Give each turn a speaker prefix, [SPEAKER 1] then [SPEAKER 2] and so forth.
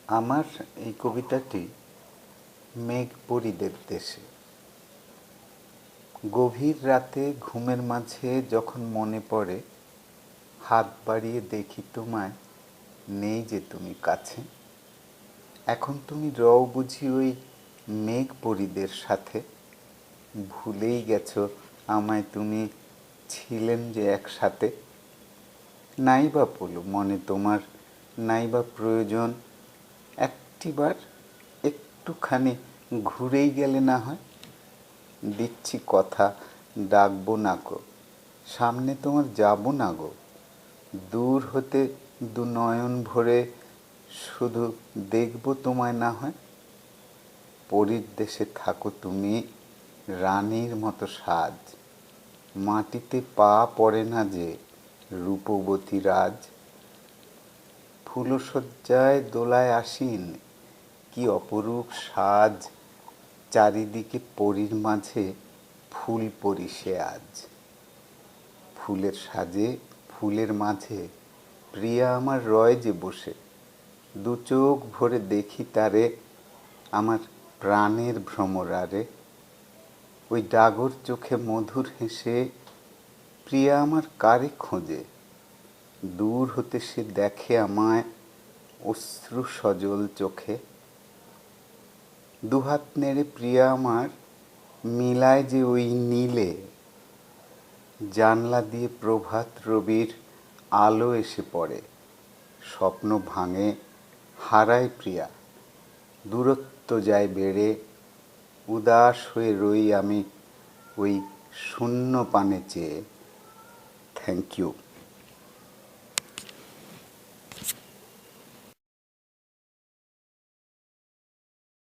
[SPEAKER 1] আমার এই কবিতাটি মেঘ পরিদের দেশে। গভীর রাতে ঘুমের মাঝে যখন মনে পড়ে, হাত বাড়িয়ে দেখি তোমায়, নেই যে তুমি কাছে। এখন তুমি রও বুঝি ওই মেঘ পরিদের সাথে। ভুলেই গেছো আমায় তুমি, ছিলেন যে একসাথে। নাই বা বলো মনে তোমার, নাই বা প্রয়োজন, একটিবার একটুখানি ঘুরেই গেলে না হয়। দিচ্ছি কথা, ডাকবো না গো, সামনে তোমার যাবো না গো। দূর হতে দু নয়ন ভরে শুধু দেখবো তোমায় না হয়। পরীর দেশে থাকো তুমি, রানীর মতো সাজ, মাটিতে পা পড়ে না যে রূপবতী রাজ। ফুলশয্যায় দোলায় আসীন, কি অপরূপ সাজ, চারিদিকে পরীর মাঝে ফুল পরি সে আজ। ফুলের সাজে ফুলের মাঝে প্রিয়া আমার রয় যে বসে, দু চোখ ভরে দেখি তারে, আমার প্রাণের ভ্রমরারে। ওই ডাগর চোখে মধুর হেসে প্রিয়া আমার কারে খোঁজে। দূর হতে সে দেখে আমায় অশ্রু সজল চোখে। দুহাত নেড়ে প্রিয়া আমার মিলায় যে ওই নীলে, জানলা দিয়ে প্রভাত রবির আলো এসে পড়ে। স্বপ্ন ভাঙে, হারায় প্রিয়া, দূরত্ব যায় বেড়ে। উদাস হয়ে রই আমি ওই শূন্য পানে চেয়ে। Thank you.